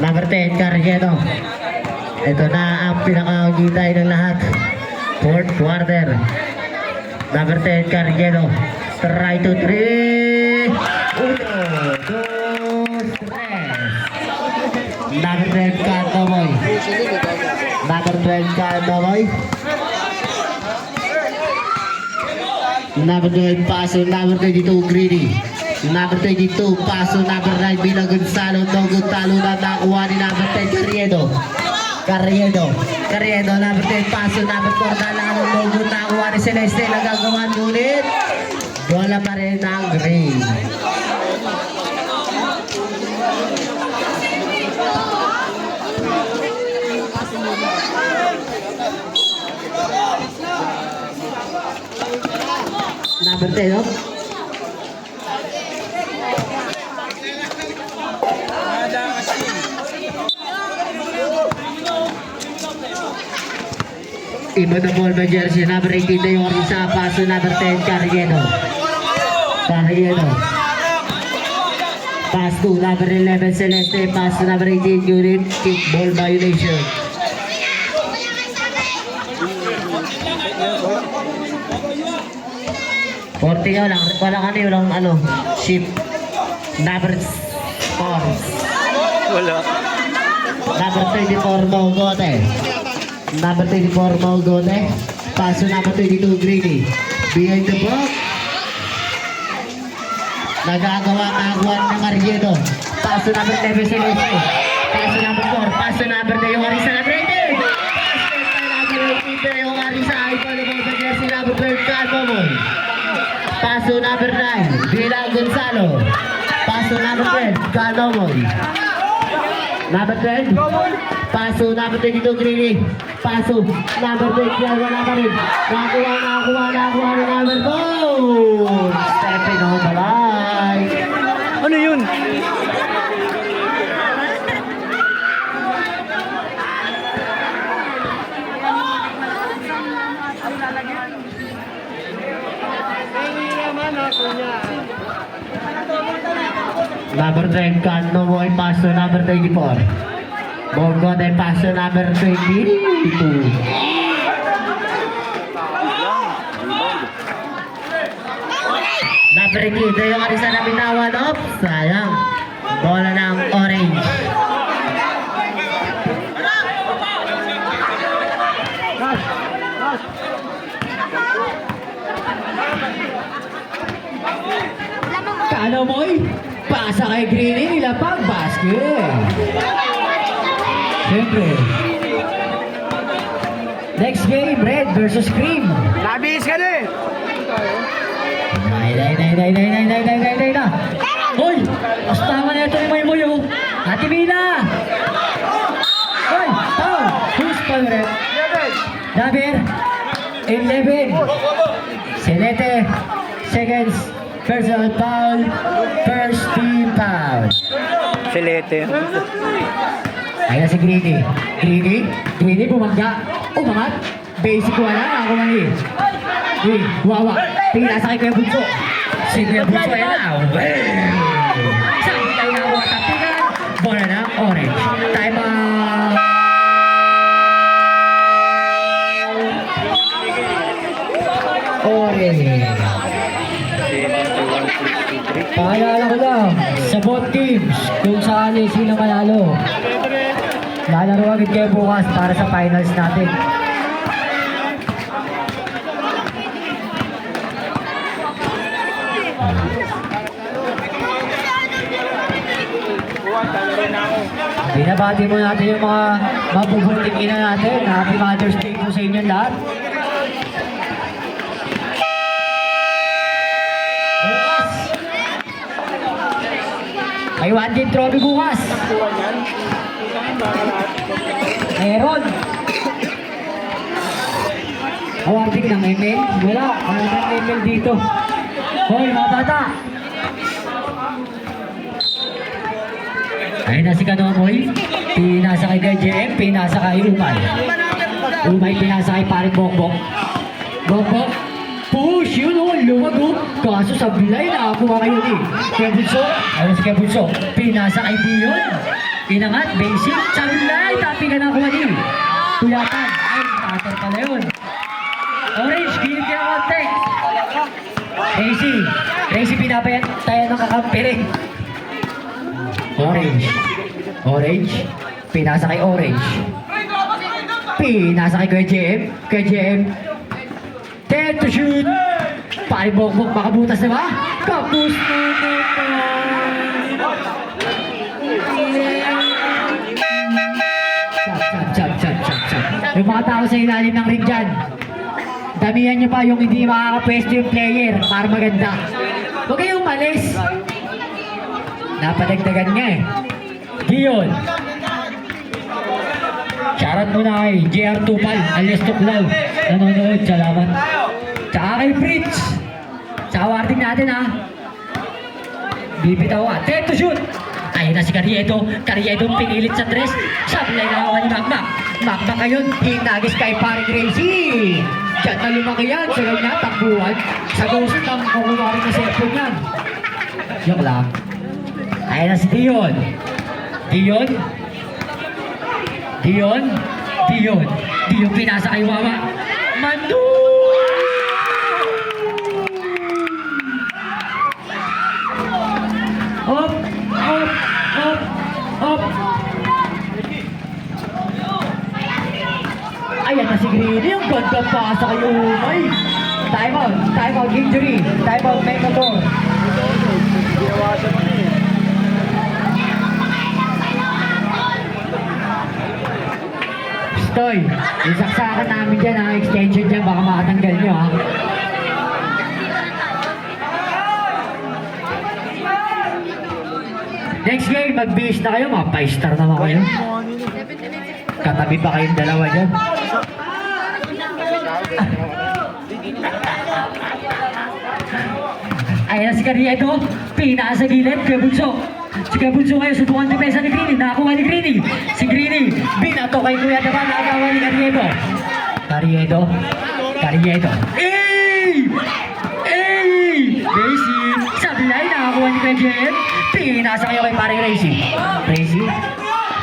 Number 10, Carriedo. Ito na ang pinakagitay ng lahat. Fourth quarter. Number 10, Carriedo. Try to 3. 1, 2, 3. Number 12, Cantoboy. Number 12, Cantoboy. Number 12, paso. Number 22, Greedy. Number 22, paso. Number 9, Bila Gonzalo. Dogo talo na nakuha ni number 10, Carriedo. Number 10, paso. Number 4, Dalano. Dogo nakuha ni Celeste. Nagagawa ngunit bola pa rin ang Green. Number 10, oh. Iba na ball by jersey. Number 18 na yung isa. Paso number 10, Carriedo. Pass to number 11, Celeste. Pass to number 18, unit. Kick ball violation. Porte yun lang, walang ship. Number 4. Wala. Number 24, Mogote. Number 24, Mogote. Paso number 22, Greedy. Behind the block. Nagagawa ng Carriedo. Paso number 11, Celeste. Paso number 4. Paso number 3, yung Arisa number 18. Paso number 18, yung Arisa. Ito na po sa jersey number 12, Cantoboy. Paso number 9, Bila Gonzalo. Paso number 12, Cantoboy. Number 12, paso number 22, Greedy. Paso number 20, wala pa rin. Nakakuha ni number 2. Stepping on the line. Ano yun? Number 10, Cantoboy. Paso number 24. Mogote, paso number 22. Number 18, ito yung Arisa na binawan. Sayang. Bola ng orange. Cantoboy, pasa kay Greeny, nilapag basket. Siyempre. Next game, Red versus Cream. Nabihis ka na eh. Nay na. Hoy, astawa na ito yung may oh. Ate Mina. Hoy, foul. Who's foul, Red? Dabir. 11. Celeste. Seconds. Personal foul. First team foul. Silete. Ayan si Greeny bumangga. Umangat. Basic wala. Ako mali. Wawa. Pinasa kay Kuya Bunso. Si Kuya Bunso ay now. Sabi tayo na ako matapigan. Bola na orange. Time out. Orange. Paalala ko lang sa both teams kung saan sino manalo. Lalaro agad kayo bukas para sa finals natin. Binabati mo natin yung mga mabubunting ina natin. Happy Mother's Day po sa inyo lahat. Bukas! May one game trophy bukas. Meron. Awarding ng ML? Wala. Wala ng ML dito. Hoy, mga bata! Ayun na si Cantoboy. Pinasa kay JM, pinasa kay Umay. Umay pinasa kay paring Bongbong. Bongbong. Push! Yun o, luwag o. Kaso sa bilay na ako ngayon eh. Kebunso. Ayun si Kebunso. Pinasa kay Dion. Inangat, basic, sablay, tapi ka na kuha din. Tuyatan, ay, cutter pala yun. Orange, gilid ka ng konti. Racy, pinapayan tayo ng kakampi rin. Orange, pinasa kay Orange. Pinasa kay Kuya JM. 10 to shoot. Palibok-bok, makabutas na ba? Kapus na Chap. Yung mga tao sa ilalim ng ring dyan, damihan nyo pa yung hindi makakapwesto yung player para maganda. Huwag kayong umalis. Napadagdagan nga eh. Dion. Shoutout muna kay JR Tupal, alias Tuklaw. Nanonood, salamat. Tsaka kay Fritz. Sa awarding natin ha. Bibitaw ka. 10 to shoot. Ayun na si Carriedo pinilit sa dress. Sablay na ako ni Macmac. Macmac ngayon, hinagis kay paring Gracie. Diyan na lumaki yan. Sa ganyan, takbuhan. Sa ghost ng kukunwari na cellphone yan. Joke lang. Ayun na si Dion pinasa kay Wawa. Mandu! Up! Ayan na si Greedy, yung ganda pasa kay Umay. Time out, injury. Time out, may motor. Stoy, isaksakan namin dyan ha, extension dyan, baka makatanggal nyo ha. Next game, mag-base na kayo, mga 5-star naman kayo. Katabi pa kayong dalawa dyan. Ayan na si Carriedo, pinasa gilid, Kuya Bunso. Si Kuya Bunso ngayon, subukan depensa ni Greeny, nakakuha ni Greeny. Si Greeny, binato kay Kuya Daban, nakagawa ni Carriedo. Basic, sablay, nakakuha ni Kuya Jen. Pinasa kayo kay paring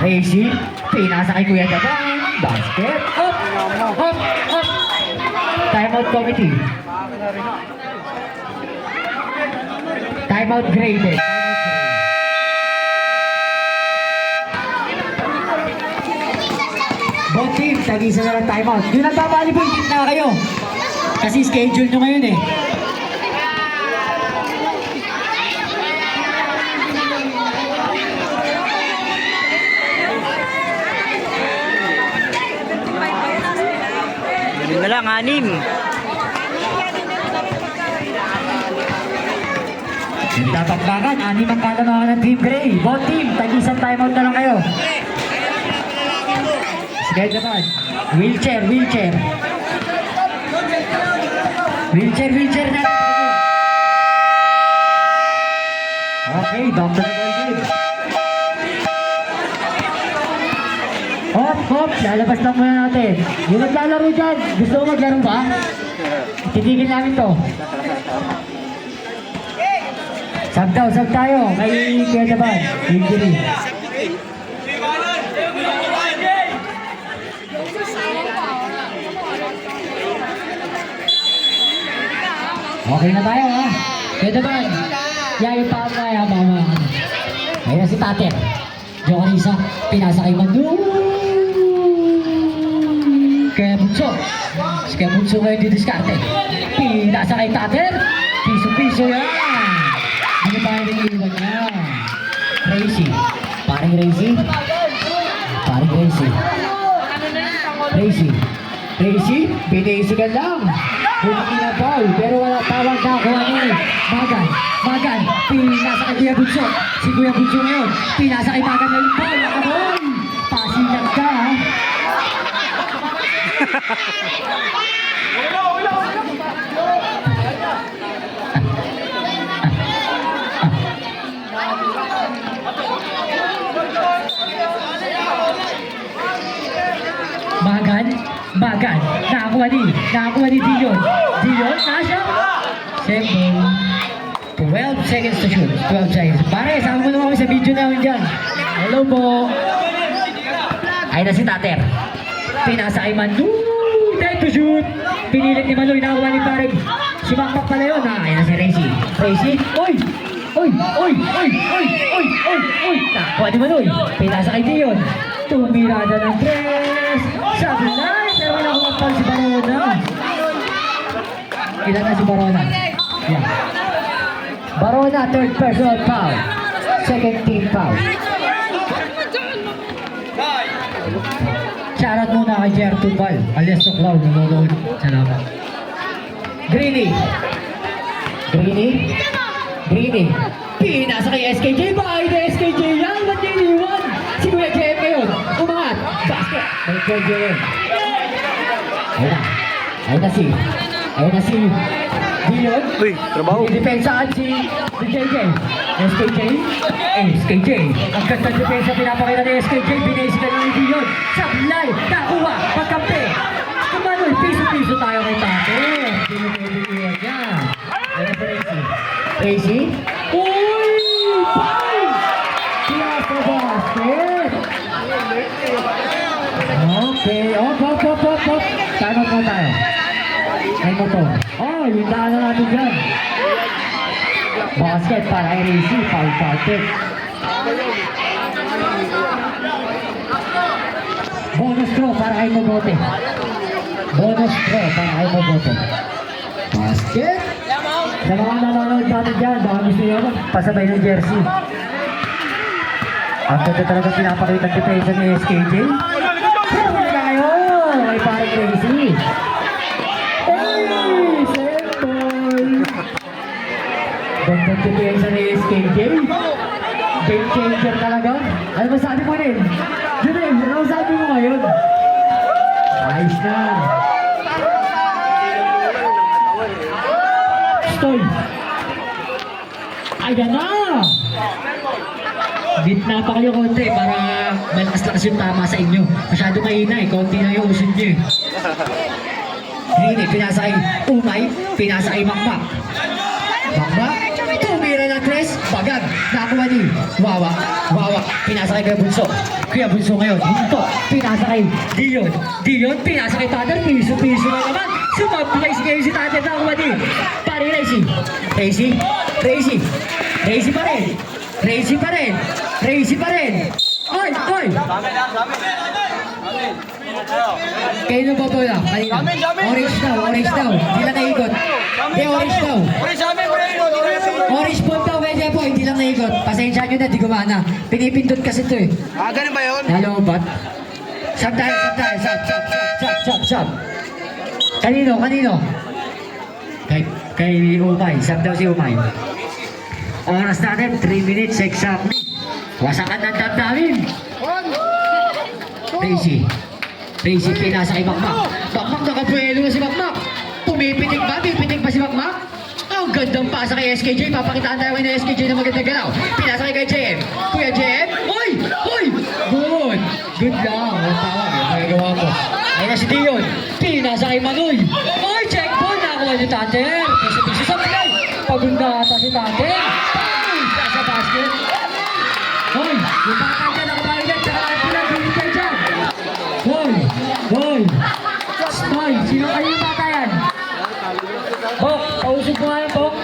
Racy, pinasa kay Kuya Daban. Basket, up. Timeout committee. Timeout graded. Both team, tag-isa na lang timeout. Yung nagbabalibol na kayo. Kasi schedule nyo ngayon eh. Yun na lang, 6. Dapat bagan, 6 ang kalamahan ng Team Gray. Both team, tag-isang timeout na lang kayo. Sige naman. Wheelchair na. Okay, Dr. Boy. Hop, lalabas lang muna natin. Yung naglalaro dyan, gusto mo maglaro ba? Titigil namin to. Sab tayo. May kaya naman. Injury. Okay na tayo ha. Kaya naman. Yung paan na yan, mama. Ayan si Tater. Jokarisa, pinasa kay Mandu. Kaya Bunso ngayon didiskarte. Pinasa kay Tater. Piso yan. Hindi na tayo niliwan niya. Racy, binisi ka lang. Bumaki na ball, pero wala tawag na ako Magan, pinasa kay Kuya Bunso. Si Kuya Bunso ngayon, pinasa kay Magan na yung ball. Nakabol! Pasilang ka ha. Magan, nakakuha ni Dion, nasa? 12 seconds to shoot, 12 seconds. Pare, sama mo naman ako sa video namin dyan. Hello po. Ay na si Tater. Pinasa kay Manu. Time to shoot. Pinilit ni Manoy. Nakakuha ni Pareg. Si Makmak pala yun. Ay na si Racy. Racy. Oy! Oy! Oy! Oy! Oy! Oy! Oy! Oy! Nakakuha ni Manoy. Pinasa kay Dion. Tumirada ng tres. Sabi na. Pero nakuha pa si Barona. Ilan na si Barona? Yeah. Barona, third personal foul. Second team foul. Shoutout muna kay Jer Tupal, alias Tuklaw, nanonood. Salamat. Greeny. Greeny. Greeny. Pinasa kay SKJ. Bye na SKJ yan. Ba't niliwan? Si Kuya JM ngayon. Umangat. Basket. May Kuya JM. Ayun na. Ayun na si. Ayun na si. Dion. Uy, trabaho. Depensahan si JJ. SKJ. SKJ. Ang ganda depensa pinapakita ni SKJ. Binayos ka lang ni Dion. Sablay. Nakuha. Pagkampi. Kumanoy. Piso-piso tayo kay Tate. Pinupiliwan niya. Ayun na si Tracy. Uy! Foul! Piasa basket. Okay. Op. Time out mo tayo. Ay mo to. Oh, yung daan na natin dyan. Basket para kay Racy. Foul basket. Bonus throw para kay Mobote. Bonus throw para kay Mobote. Basket. Sa mga nanonood natin dyan, baka gusto nyo pasabay ng jersey. Ang ganda talaga pinapakita ng depensa ni SKJ. Pero wala kayo. Kay parang Racy. Ganda depensa ni SKJ. Game changer talaga. Ano ba sabi mo rin? Junel, ano sabi mo ngayon? Ayos na. Stoy. Ayan na. Gitna pa kayo konti para malakas-lakas yung tama sa inyo. Masyado mahina eh. Konti na yung usin nyo eh. Greeny, pinasa kay Umay. Pinasa kay Makmak. Makmak. Tumira ng tres. Bagag. Nakakuha ni Wawa. Wawa. Pinasa kay Kuya Bunso. Kuya Bunso ngayon. Hinto. Pinasa kay Dion. Dion. Pinasa kay Tater. Piso-piso na naman. Sumablay ngayon si Tater. Nakakuha ni Pari Racy. Racy. Racy. Racy pa rin. Racy pa rin. Racy pa rin. Oy! Oy! Kayo na bobola. Kanina. Orange daw. Orange daw. Hindi lang naikot. Hindi, orange daw. Orange ball daw kay Jepo. Hindi lang naikot. Pasensya nyo na. Di gumana. Pinipindot kasi ito eh. Ganun ba yun? Nalobat. Sab tayo. Sab. Kanino? Kay Umay. Sab daw si Umay. Oras natin, 3 minutes exactly. Wasakan ng damdamin. Racy, pinasa kay Makmak. Makmak, nakapuelo na si Makmak. Pumipitig ba si Makmak? Ang gandang pasa kay SKJ. Papakitaan tayo kayo ng SKJ na magandang galaw. Pinasa kay JM. Kuya JM. Uy! Good! Good lang. Ang tawag. Ang magagawa mo. Ayun na si Dion. Pinasa kay Manoy. Uy! Checkpoint! Nakakuha ni Tater. Piso-piso sa play. Pagunda ata si Tater. Sa basket. Hoy! Yung bata dyan, nakabayo dyan. Tsaka pula, bilit kayo dyan. Hoy! Stoy! Sino kayo yung bata yan? Bok! Pausog mo nga yan, Bok.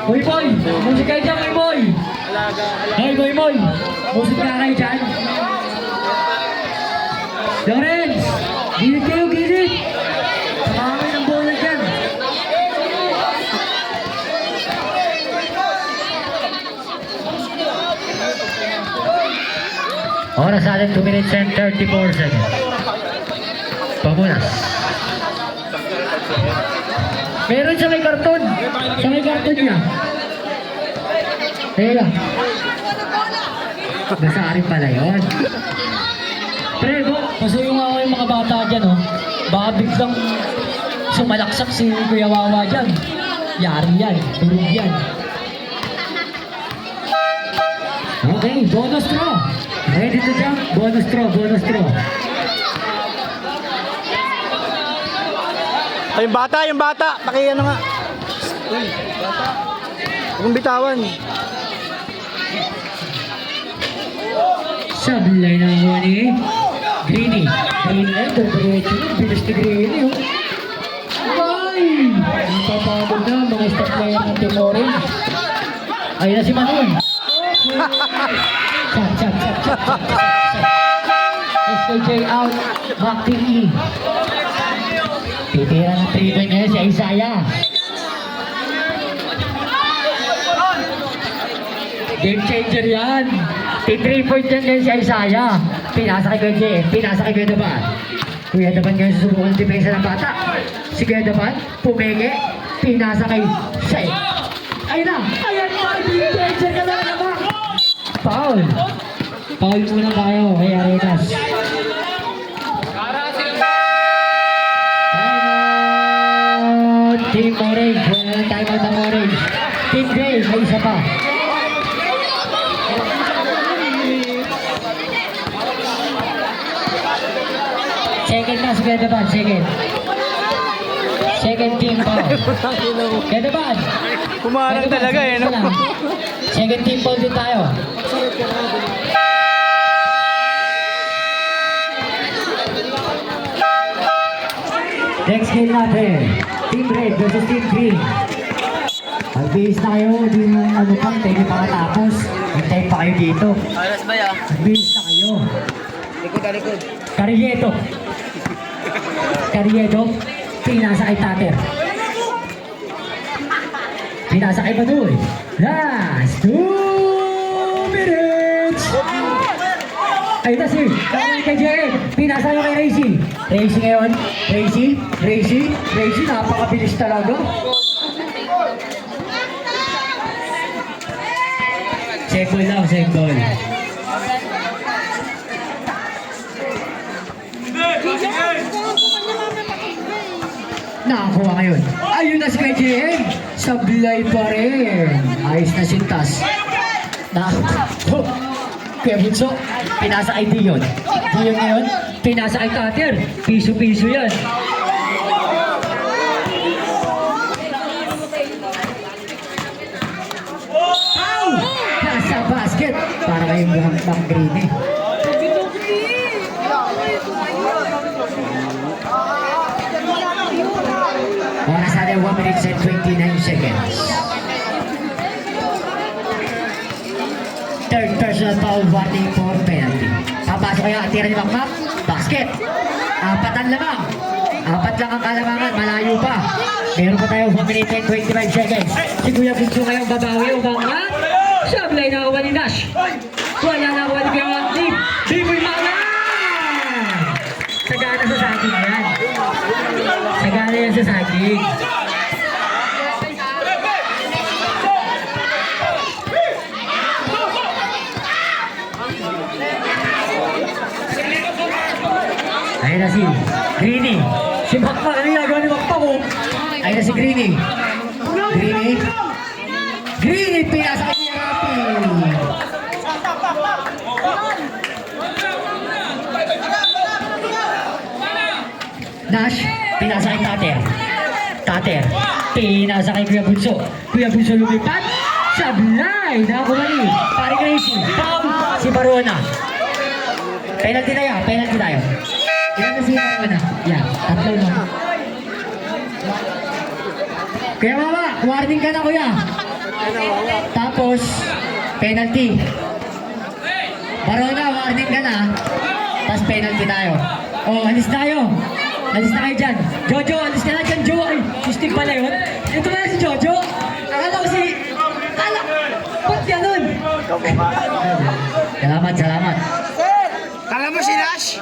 Hoy, boy! Musik kayo dyan, hoy, boy! Hoy, boy! Musik ka kayo dyan. Lawrence! Gilit kayo, gilit! Saka kami ng bola dyan. Oras natin 2 minutes and 34 seconds. Pamunas. Meron siya may karton. Sa may karton niya. Teka. Nasa akin pala yun. Prego, pasuyo nga ako yung mga bata dyan, oh. Baka biglang sumalaksak si Kuya Wawa dyan. Yari yan. Durug yan. Okay, bonus throw. Ready to jump? Bonus throw. Ay, yung bata. Pakiano nga. Uy, bata. Huwag bitawan. Sablay na ako ni Greeny. Greeny na, diretso na, bilis ni Greeny. Ay! Napapagod na mga star player ng Team Orange. Ayun na si Manon. Shot. SKJ out, back to E. Titira ng 3-point ngayon si Isaiah. Game changer yan. 3-point yan ngayon si Isaiah. Pinasa kay Kuya JM, pinasa kay Kuya Daban. Kuya Daban ngayon susubukan ng depensa ng bata. Si Kuya Daban, pumenge, pinasa kay Shay. Ayun na! Ayan mo! Game changer ka na naman! Foul! Foul muna tayo kay Arenas. Timeout! Team Orange. Wala ng timeout ng Orange. Team Gray, may isa pa. Second na si Kedaban, second. Second team foul. Kedaban. Kumarang talaga eh, no? Second team foul din tayo. Next game natin, Team Red versus Team Green. Magbihis na kayo, di mo ano pang, tayo pa matapos. Hintay pa kayo dito. Alas ba ya? Magbihis na kayo. Likod. Carriedo, pinasa kay Tater. Pinasa kay Baduy. Last 2 minutes! Ayun na si kay JM. Pinasa nyo kay Racy. Racy ngayon. Racy. Napakabilis talaga. Second ball. Nakakuha ngayon. Ayun na si Kuya JM. Sablay pa rin. Ayos na sintas. Kuya Bunso, pinasa kay Dion. Dion ngayon, pinasa kay Tater. Piso-piso yan. Nasa basket. Para kayong mukhang green eh. Oras natin 1 minute and 29 seconds. Third personal foul warning for penalty. Papasok kayo at tira ni Makmak. Basket. Apat ang lamang. Apat lang ang kalamangan. Malayo pa. Meron pa tayo 1 minute and 25 seconds. Si Kuya Bunso ngayong babawi. Umangat. Sablay na kawan ni Nash. Wala na kawan ni Kuya Wanglim. Biboy Mangan! Sagana sa saging yan. Sagana yan sa saging. Ayun na si Greeny. Si Makmak, ano ginagawa ni Makmak ko? Ayun na si Greeny. Greeny, pinasa kay Rapi. Nash, pinasa kay Tater, pinasa kay Kuya Bunso. Kuya Bunso lumipat. Sablay, nakakumali. Pare Gracie, foul si Barona. Penalty tayo. Ilan na siya Barona? Yan, tatlo na. Kuya Mama, warning ka na kuya. Tapos, penalty. Barona, warning ka na. Tapos penalty tayo. Oh, alis na kayo. Alis na kayo dyan. Jojo, alis ka na dyan, Jo. Ay, system pala yun. Ito pala si Jojo. Akala ko si... Ba't ganun? Salamat. Kala mo si Nash?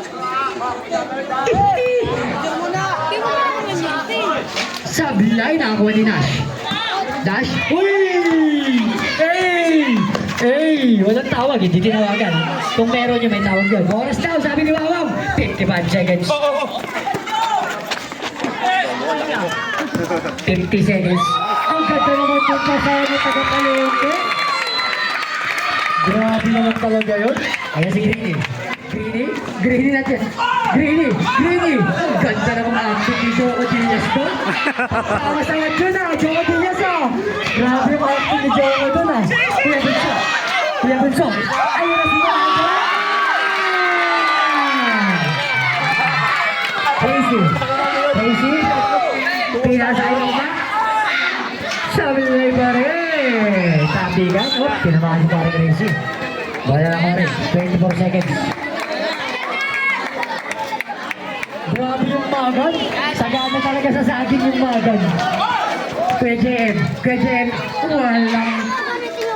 Sablay, nakakuha ni Nash. Dash. Uy! Walang tawag, hindi tinawagan. Kung meron nyo, may tawag yun. Oras daw, sabi ni Wawaw. 55 seconds. 50 seconds. Ang ganda naman yung pasaya ng taga-palengke. Grabe naman talaga yun. Ayan si Greeny natin. Greeny. Ang ganda naman ang acting ni Joko Diaz doon. Kamasayad yun Joko Diaz Grabe yung acting ni Joko doon Kuya Bunso. Ayun na si Wawaw. Tracy. Tracy? Pinasay mo ba? Sabi nila yung pare. Tapigan. Oh, pinamakan si pare Tracy. Wala lang pare. 24 seconds. Grabe yung magan. Sagana talaga sa saging yung magan. Kuya JM. Kuya JM. Walang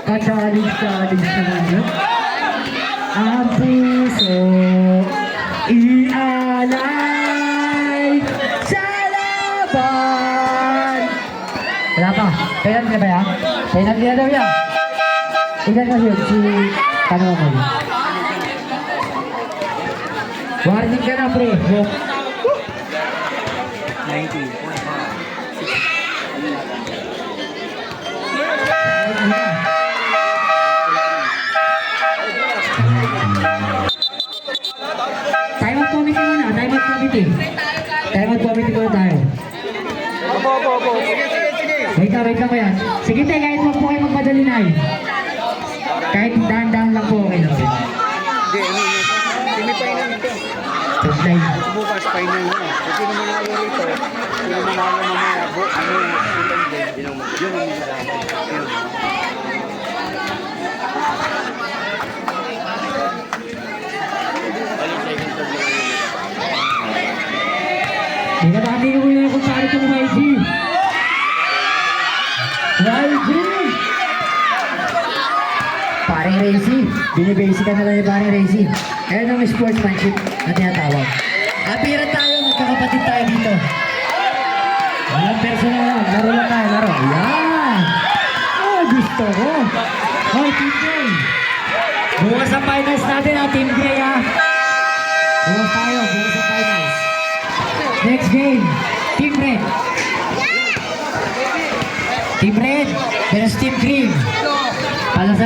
ka-challenge naman yun. Ang puso ialay sa laban. Wala pa. Kailan nila ba yan? Kailan nila daw yan? Ilan na yun? Si... Tanong mo. Warning ka na, pre. Wop. 19. Time out committee muna. Time out committee. Time out committee muna tayo. Wait lang ko yan. Sige tayo, kahit wag po kayo magpadali na eh. Kahit dahan-dahan lang po okay lang. Supply. Bukas pa yun na. Kasi naman ako rito, sino naman ako mamaya, yun ang Binabati ko muna kung saan itong YG. YG! Paring Racy. Binibasic ka na lang ni Paring Racy. Ayan ang sportsmanship na tinatawag. Apira tayo, magkakapatid tayo dito. Walang personal lang. Laro lang tayo, laro. Ayan! Oh, gusto ko. Oh, Team Gray. Bukas ang finals natin ha, Team Gray ha. Bukas ang finals. Next game, Team Red. Team Red versus Team Green. Para sa